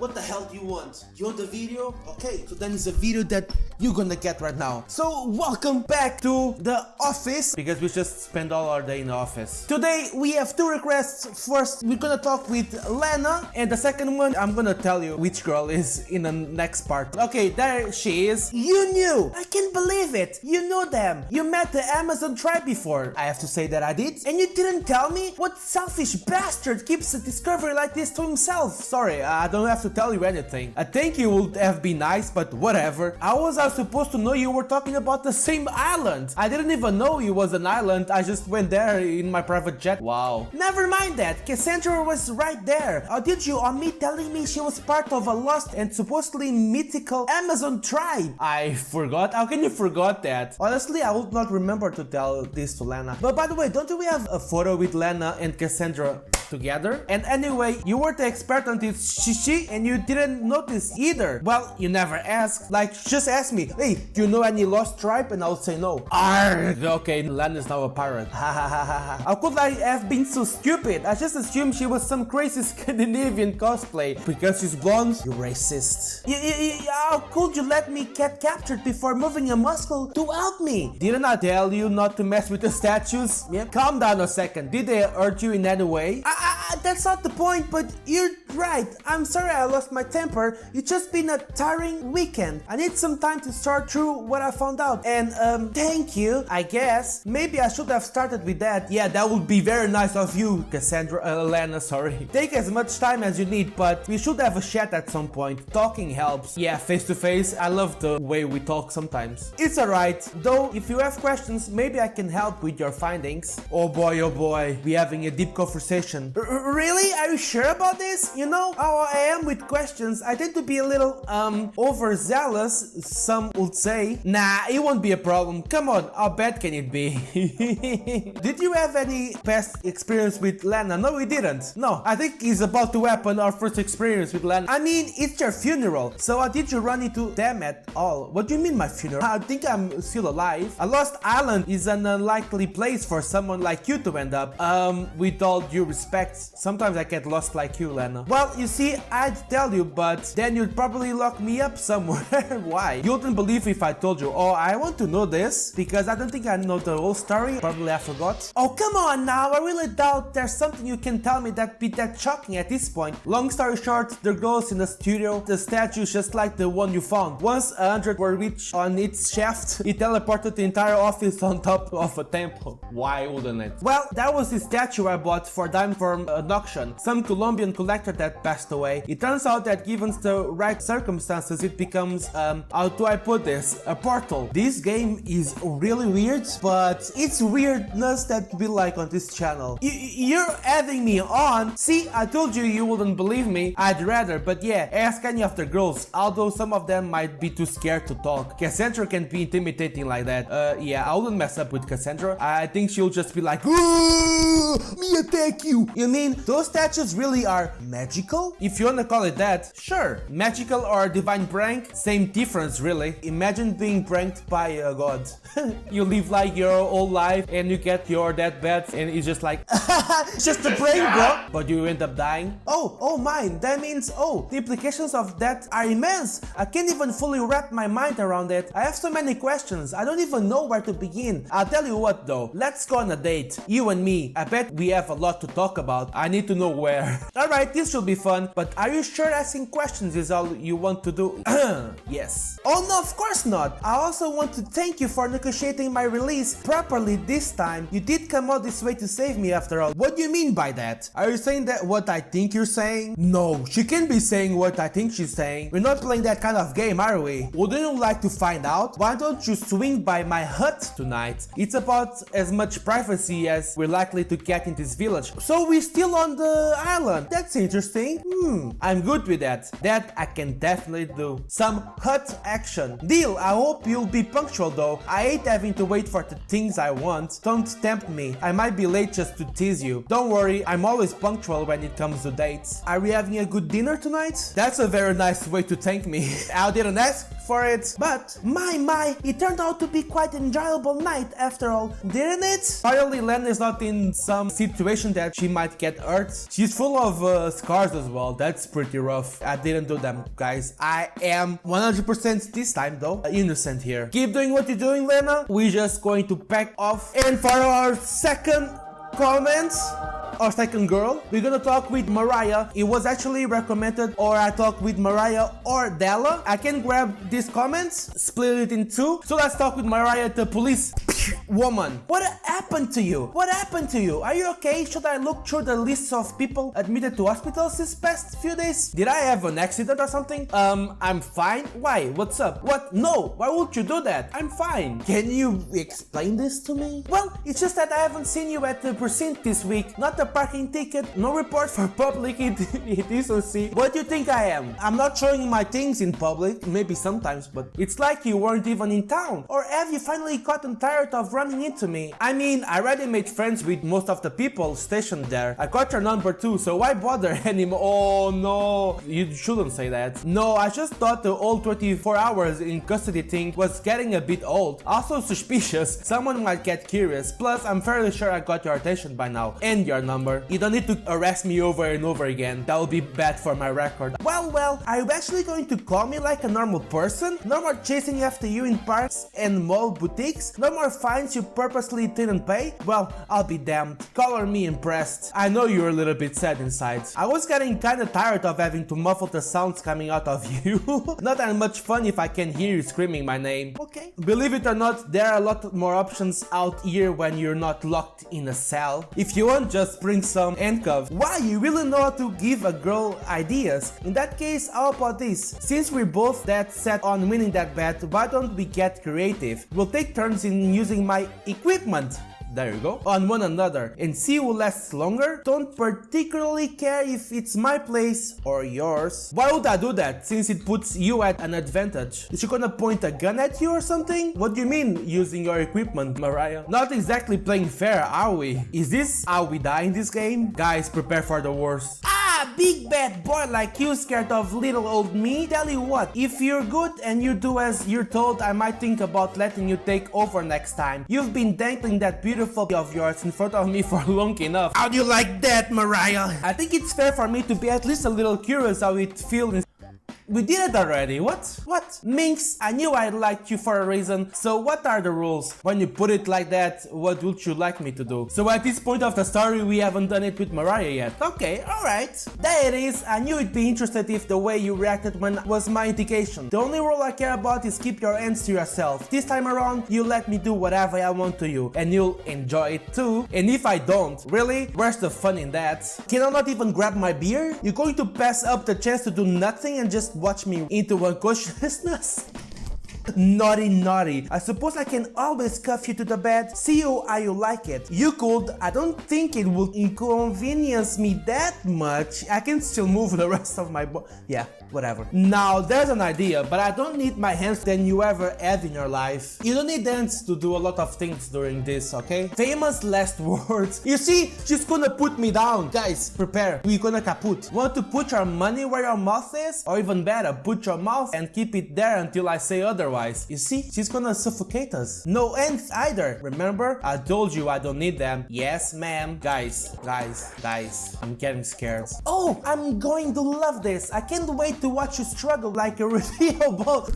What the hell do you want? You want the video? Okay, so then it's a video that you're gonna get right now. So welcome back to the office, because we just spent all our day in the office. Today we have two requests. First, we're gonna talk with Lena, and the second one, I'm gonna tell you which girl is in the next part. Okay, there she is. You knew! I can't believe it! You know them! You met the Amazon tribe before. I have to say that I did. And you didn't tell me? What selfish bastard keeps a discovery like this to himself? Sorry, I don't have to tell you anything. I think you would have been nice, but whatever. How was I supposed to know you were talking about the same island? I didn't even know it was an island. I just went there in my private jet. Wow. Never mind that. Cassandra was right there. How did you on me telling me she was part of a lost and supposedly mythical Amazon tribe? I forgot. How can you forget that? Honestly, I would not remember to tell this to Lena. But by the way, don't we have a photo with Lena and Cassandra together? And anyway, you were the expert on this shishi and you didn't notice either. Well, you never asked. Like, just ask me, hey, do you know any lost tribe? And I would say no. Arrgh. Okay, Lena is now a pirate. Ha ha ha ha. How could I have been so stupid? I just assumed she was some crazy Scandinavian cosplay. Because she's blonde, you racist. How could you let me get captured before moving a muscle to help me? Didn't I tell you not to mess with the statues? Yeah. Calm down a second. Did they hurt you in any way? That's not the point, but you're right. I'm sorry I lost my temper. It's just been a tiring weekend. I need some time to sort through what I found out. And thank you, I guess. Maybe I should have started with that. Yeah, that would be very nice of you, Cassandra, Lena, sorry. Take as much time as you need, but we should have a chat at some point. Talking helps. Yeah, face to face. I love the way we talk sometimes. It's alright. Though, if you have questions, maybe I can help with your findings. Oh boy, we having a deep conversation. Really? Are you sure about this? You know how I am with questions. I tend to be a little, overzealous, some would say. Nah, it won't be a problem. Come on, how bad can it be? Did you have any past experience with Lena? No, we didn't. No, I think it's about to happen, our first experience with Lena. I mean, it's your funeral. So how did you run into them at all? What do you mean my funeral? I think I'm still alive. A lost island is an unlikely place for someone like you to end up. With all due respect, sometimes I get lost like you, Lena. Well, you see, I'd tell you, but then you'd probably lock me up somewhere. Why? You wouldn't believe if I told you. Oh, I want to know this, because I don't think I know the whole story. Probably I forgot. Oh, come on now. I really doubt there's something you can tell me that'd be that shocking at this point. Long story short, the girls in the studio, the statues just like the one you found. Once 100 were reached on its shaft, it teleported the entire office on top of a temple. Why wouldn't it? Well, that was the statue I bought for dime from an auction. Some Colombian collector that passed away. It turns out that given the right circumstances, it becomes, how do I put this? A portal. This game is really weird, but it's weirdness that we like on this channel. You're having me on? See, I told you you wouldn't believe me. I'd rather, but yeah, ask any of the girls, although some of them might be too scared to talk. Cassandra can be intimidating like that. Yeah, I wouldn't mess up with Cassandra. I think she'll just be like, me attack you. You mean those statues really are magical? If you wanna call it that, sure. Magical or divine prank, same difference really. Imagine being pranked by a god. You live like your whole life and you get your deathbed and it's just like, just a prank, bro. But you end up dying. Oh mine. That means, the implications of that are immense. I can't even fully wrap my mind around it. I have so many questions. I don't even know where to begin. I'll tell you what though. Let's go on a date. You and me. I bet we have a lot to talk about. I need to know where. Alright, this should be fun. But are you sure asking questions is all you want to do? Yes. Oh no, of course not. I also want to thank you for negotiating my release properly this time. You did come all this way to save me after all. What do you mean by that? Are you saying that what I think you're saying? No, she can't be saying what I think she's saying. We're not playing that kind of game, are we? Wouldn't you like to find out? Why don't you swing by my hut tonight? It's about as much privacy as we're likely to get in this village. So we're still on the island. That's interesting. I'm good with that. That I can definitely do. Some hut action. Deal. I hope you'll be punctual though. I hate having to wait for the things I want. Don't tempt me. I might be late just to tease you. Don't worry, I'm always punctual when it comes to dates. Are we having a good dinner tonight? That's a very nice way to thank me. I didn't ask for it. But my, it turned out to be quite an enjoyable night after all, didn't it? Finally, Lena is not in some situation that she might get hurt. She's full of scars as well. That's pretty rough. I didn't do them, guys. I am 100% this time though innocent here. Keep doing what you're doing, Lena. We're just going to pack off. And for our second comment, our second girl, we're gonna talk with Mariah. It was actually recommended, or I talk with Mariah or Dala. I can grab these comments, split it in two. So let's talk with Mariah, the police woman. What happened to you? What happened to you? Are you okay? Should I look through the lists of people admitted to hospitals this past few days? Did I have an accident or something? I'm fine. Why? What's up? What? No, why would you do that? I'm fine. Can you explain this to me? Well, it's just that I haven't seen you at the precinct this week. Not a parking ticket, no report for public indecency. What do you think I am? I'm not showing my things in public, maybe sometimes, but it's like you weren't even in town. Or have you finally gotten tired of running into me? I mean, I already made friends with most of the people stationed there. I got your number too, so why bother anymore? Oh no, you shouldn't say that. No, I just thought the old 24 hours in custody thing was getting a bit old. Also suspicious, someone might get curious. Plus, I'm fairly sure I got your attention by now, and your number. You don't need to arrest me over and over again. That would be bad for my record. Well, are you actually going to call me like a normal person? No more chasing after you in parks and mall boutiques? No more fines you purposely didn't pay? Well, I'll be damned. Color me impressed. I know you're a little bit sad inside. I was getting kinda tired of having to muffle the sounds coming out of you. Not that much fun if I can hear you screaming my name. Okay. Believe it or not, there are a lot more options out here when you're not locked in a cell. If you want, just bring some handcuffs. Wow, you really know how to give a girl ideas. In that case, how about this? Since we're both that set on winning that bet, why don't we get creative? We'll take turns in using my equipment. There you go. On one another and see who lasts longer. Don't particularly care if it's my place or yours. Why would I do that since it puts you at an advantage? Is she gonna point a gun at you or something? What do you mean using your equipment, Mariah? Not exactly playing fair, are we? Is this how we die in this game? Guys, prepare for the worst. Big bad boy like you scared of little old me? Tell you what, if you're good and you do as you're told, I might think about letting you take over next time. You've been dangling that beautiful of yours in front of me for long enough. How do you like that, Mariah? I think it's fair for me to be at least a little curious how it feels. We did it already. What? Minx, I knew I liked you for a reason. So what are the rules? When you put it like that, what would you like me to do? So at this point of the story, we haven't done it with Mariah yet. Okay, alright. There it is. I knew you'd be interested if the way you reacted when was my indication. The only rule I care about is keep your hands to yourself. This time around, you let me do whatever I want to you. And you'll enjoy it too. And if I don't, really? Where's the fun in that? Can I not even grab my beer? You're going to pass up the chance to do nothing and just watch me into unconsciousness? Naughty. I suppose I can always cuff you to the bed. See you how you like it. You could. I don't think it would inconvenience me that much. I can still move the rest of my body. Yeah, whatever. Now, there's an idea, but I don't need my hands than you ever have in your life. You don't need hands to do a lot of things during this, okay? Famous last words. You see, she's gonna put me down. Guys, prepare. We're gonna kaput. Want to put your money where your mouth is? Or even better, put your mouth and keep it there until I say otherwise. You see, she's gonna suffocate us. No ends either. Remember? I told you I don't need them. Yes, ma'am. Guys. I'm getting scared. Oh, I'm going to love this. I can't wait to watch you struggle like a rodeo ball.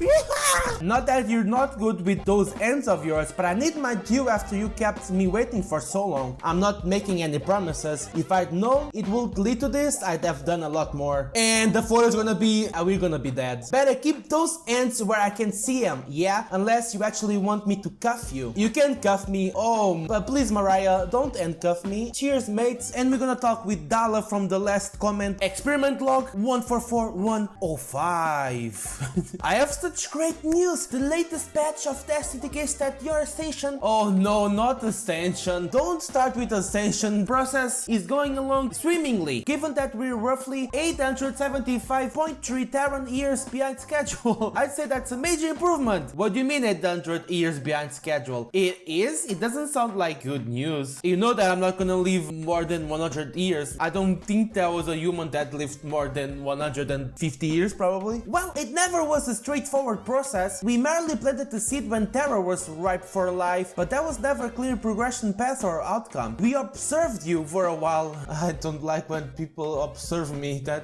Not that you're not good with those ends of yours, but I need my due after you kept me waiting for so long. I'm not making any promises. If I'd known it would lead to this, I'd have done a lot more. And the photo's gonna be, we're gonna be dead. Better keep those ends where I can see them. Yeah, unless you actually want me to cuff you. You can cuff me. Oh, but please, Mariah, don't handcuff me. Cheers, mates. And we're gonna talk with Dala from the last comment. Experiment log 144105. I have such great news. The latest batch of test indicates that your station. Oh no, not ascension. Don't start with ascension. Process is going along swimmingly. Given that we're roughly 875.3 Terran years behind schedule, I'd say that's a major improvement improvement. What do you mean 800 years behind schedule? It is? It doesn't sound like good news. You know that I'm not gonna live more than 100 years. I don't think there was a human that lived more than 150 years probably. Well, it never was a straightforward process. We merely planted the seed when terror was ripe for life, but there was never a clear progression path or outcome. We observed you for a while. I don't like when people observe me. That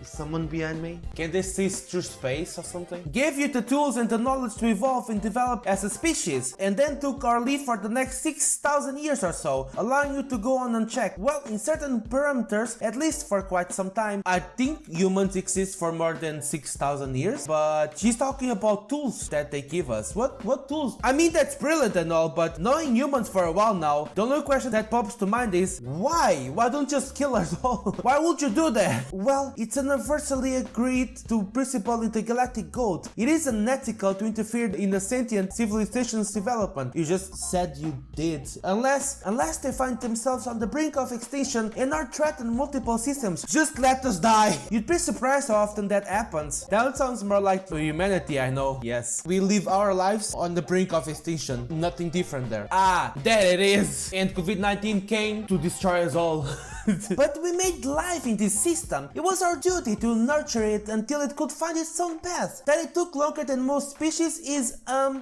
someone behind me? Can they see through space or something? Gave you the tools and the knowledge to evolve and develop as a species, and then took our leave for the next 6,000 years or so, allowing you to go on unchecked. Well, in certain parameters, at least for quite some time. I think humans exist for more than 6,000 years, but she's talking about tools that they give us. What tools? I mean, that's brilliant and all, but knowing humans for a while now, the only question that pops to mind is, why? Why don't you just kill us all? Why would you do that? Well, it's an universally agreed to principle in the galactic code. It is unethical to interfere in a sentient civilization's development. You just said you did. Unless they find themselves on the brink of extinction and are threatened multiple systems. Just let us die. You'd be surprised how often that happens. That sounds more like humanity, I know. Yes. We live our lives on the brink of extinction. Nothing different there. Ah, there it is. And COVID-19 came to destroy us all. But we made life in this system. It was our duty to nurture it until it could find its own path. That it took longer than most species is,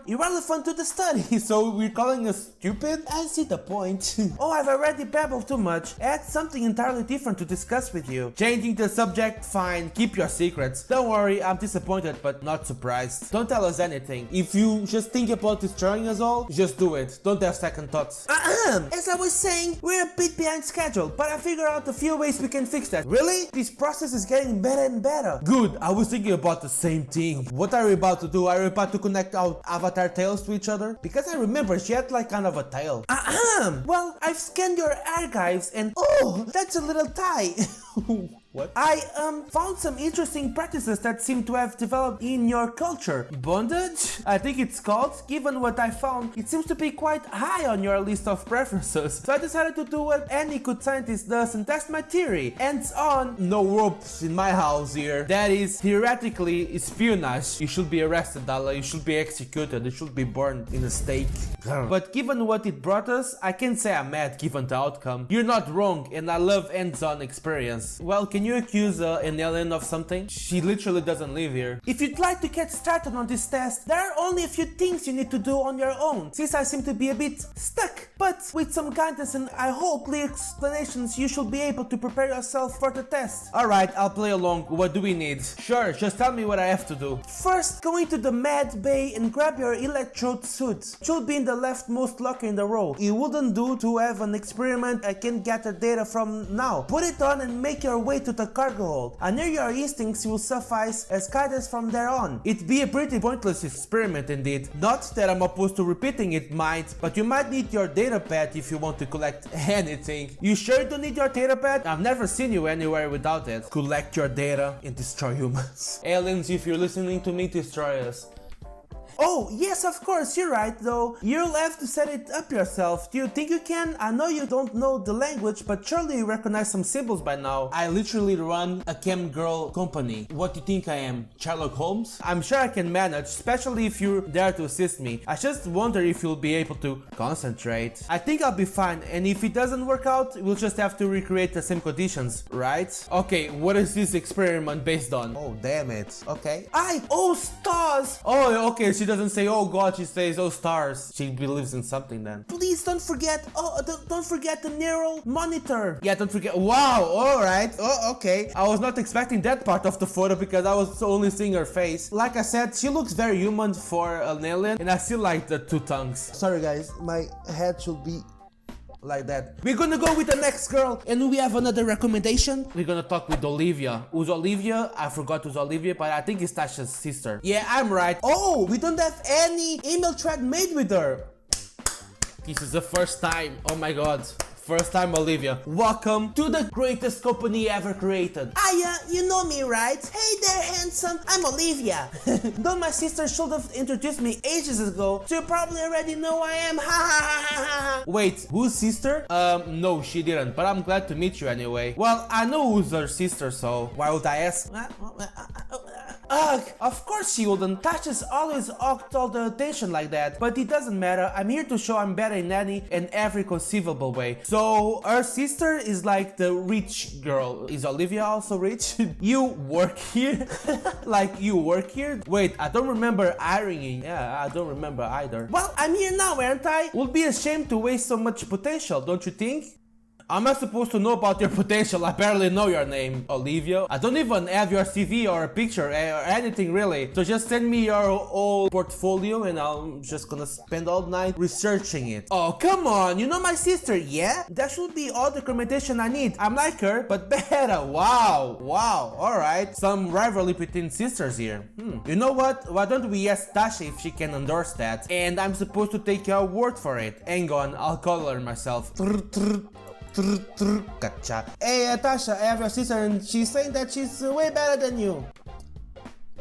irrelevant to the study. So we're calling us stupid? I see the point. Oh, I've already babbled too much. I had something entirely different to discuss with you. Changing the subject? Fine. Keep your secrets. Don't worry, I'm disappointed but not surprised. Don't tell us anything. If you just think about destroying us all, just do it. Don't have second thoughts. As I was saying, we're a bit behind schedule, but I figure out a few ways we can fix that. Really? This process is getting better and better. Good, I was thinking about the same thing. What are we about to do? Are we about to connect our avatar tails to each other? Because I remember she had like kind of a tail. Well, I've scanned your archives and oh, that's a little tie. What? I found some interesting practices that seem to have developed in your culture. Bondage? I think it's called. Given what I found, it seems to be quite high on your list of preferences. So I decided to do what any good scientist does and test my theory. Hands on, no ropes in my house here. That is theoretically espionage. You should be arrested, Dala. You should be executed. You should be burned in a stake. But given what it brought us, I can't say I'm mad given the outcome. You're not wrong, and I love hands-on experience. Well, can you accuse an alien of something? She literally doesn't live here. If you'd like to get started on this test, there are only a few things you need to do on your own, since I seem to be a bit stuck. But with some guidance and I hope clear explanations, you should be able to prepare yourself for the test. Alright, I'll play along. What do we need? Sure, just tell me what I have to do. First, go into the med bay and grab your electrode suit. It should be in the leftmost locker in the row. It wouldn't do to have an experiment I can gather data from now. Put it on and make your way to the cargo hold. I know your instincts will suffice as guidance from there on. It'd be a pretty pointless experiment indeed. Not that I'm opposed to repeating it, might, but you might need your data pad if you want to collect anything. You sure you don't need your data pad? I've never seen you anywhere without it. Collect your data and destroy humans. Aliens, if you're listening to me, destroy us. Oh, yes, of course, you're right, though. You'll have to set it up yourself. Do you think you can? I know you don't know the language, but surely you recognize some symbols by now. I literally run a cam girl company. What do you think I am? Sherlock Holmes? I'm sure I can manage, especially if you're there to assist me. I just wonder if you'll be able to concentrate. I think I'll be fine, and if it doesn't work out, we'll just have to recreate the same conditions, right? Okay, what is this experiment based on? Oh, damn it. Okay. Oh, stars! Oh, okay, she doesn't say oh god, she says oh stars. She believes in something then. Please don't forget, don't forget the neural monitor. Yeah, don't forget. Wow, alright. Oh, okay. I was not expecting that part of the photo because I was only seeing her face. Like I said, she looks very human for an alien, and I still like the two tongues. Sorry guys, my head should be like that. We're gonna go with the next girl, and we have another recommendation. We're gonna talk with Olivia. Who's Olivia? I forgot who's Olivia, but I think it's Tasha's sister. Yeah, I'm right. Oh, we don't have any email thread made with her. This is the first time. Oh my god. First time, Olivia. Welcome to the greatest company ever created. You know me, right? Hey there, handsome. I'm Olivia. Though my sister should have introduced me ages ago, so you probably already know I am. Ha ha ha ha ha. Wait, whose sister? No, she didn't, but I'm glad to meet you anyway. Well, I know who's her sister, so why would I ask? Ugh, of course she wouldn't. Tasha's always ocked all the attention like that. But it doesn't matter. I'm here to show I'm better in any and every conceivable way. So her sister is like the rich girl. Is Olivia also rich? You work here? Like you work here? Wait, I don't remember hiring. Yeah, I don't remember either. Well, I'm here now, aren't I? Would be a shame to waste so much potential, don't you think? I'm not supposed to know about your potential. I barely know your name, Olivia. I don't even have your CV or a picture or anything really. So just send me your old portfolio and I'm just gonna spend all night researching it. Oh, come on. You know my sister, yeah? That should be all the documentation I need. I'm like her, but better. Wow. Wow. Alright. Some rivalry between sisters here. You know what? Why don't we ask Tasha if she can endorse that? And I'm supposed to take your word for it. Hang on. I'll call her myself. Gotcha. Hey, Tasha, I have your sister and she's saying that she's way better than you.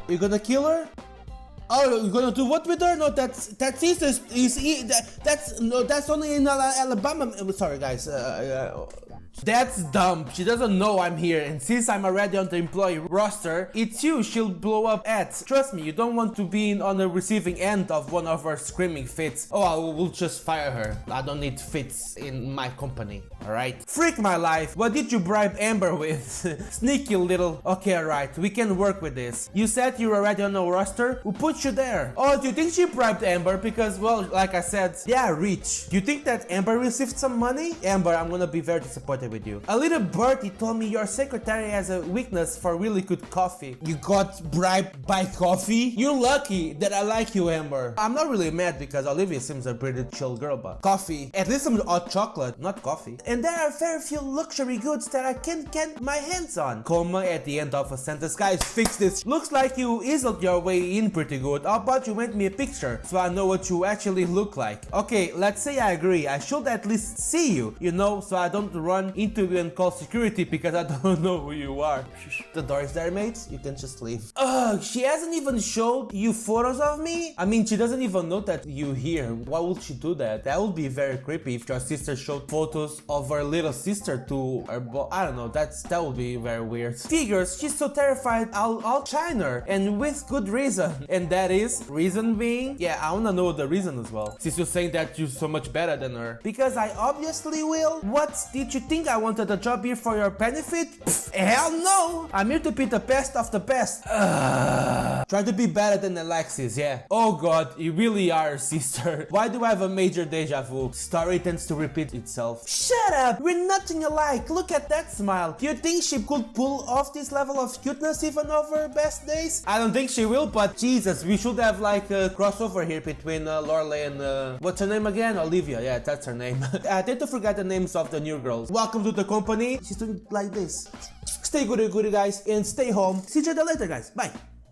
You gonna kill her? Oh, you're gonna do what with her? No, that's sister that's only in Alabama. Sorry, guys. That's dumb. She doesn't know I'm here, and since I'm already on the employee roster, it's you she'll blow up at. Trust me, you don't want to be on the receiving end of one of her screaming fits. Oh, I will just fire her. I don't need fits in my company, alright? Freak my life. What did you bribe Amber with? Sneaky little... Okay, alright, we can work with this. You said you're already on the roster? Who put you there? Oh, do you think she bribed Amber? Because, well, like I said, they are rich. Do you think that Amber received some money? Amber, I'm gonna be very disappointed with you. A little birdie told me your secretary has a weakness for really good coffee. You got bribed by coffee? You're lucky that I like you, Amber. I'm not really mad because Olivia seems a pretty chill girl, but coffee, at least some hot chocolate, not coffee. And there are very few luxury goods that I can't get my hands on. Comma at the end of a sentence. Guys, fix this. Looks like you easeled your way in pretty good. How about you make me a picture so I know what you actually look like? Okay, let's say I agree. I should at least see you, you know, so I don't run into you and call security because I don't know who you are. The door is there, mates. You can just leave. Ugh, she hasn't even showed you photos of me? I mean, she doesn't even know that you here. Why would she do that? That would be very creepy if your sister showed photos of her little sister to her I don't know, that would be very weird. Figures, she's so terrified I'll shine her, and with good reason. And that is, reason being, yeah, I wanna know the reason as well. Since you're saying that you're so much better than her. Because I obviously will. What, did you think I wanted a job here for your benefit? Pfft, hell no! I'm here to be the best of the best. Try to be better than Alexis, yeah. Oh god, you really are, sister. Why do I have a major deja vu? Story tends to repeat itself. Shut up! We're nothing alike. Look at that smile. Do you think she could pull off this level of cuteness even over her best days? I don't think she will, but Jesus, we should have like a crossover here between Lorelai and what's her name again? Olivia, yeah, that's her name. I tend to forget the names of the new girls. Welcome to the company. She's doing like this. Stay goody goody, guys, and stay home. See you later, guys. Bye.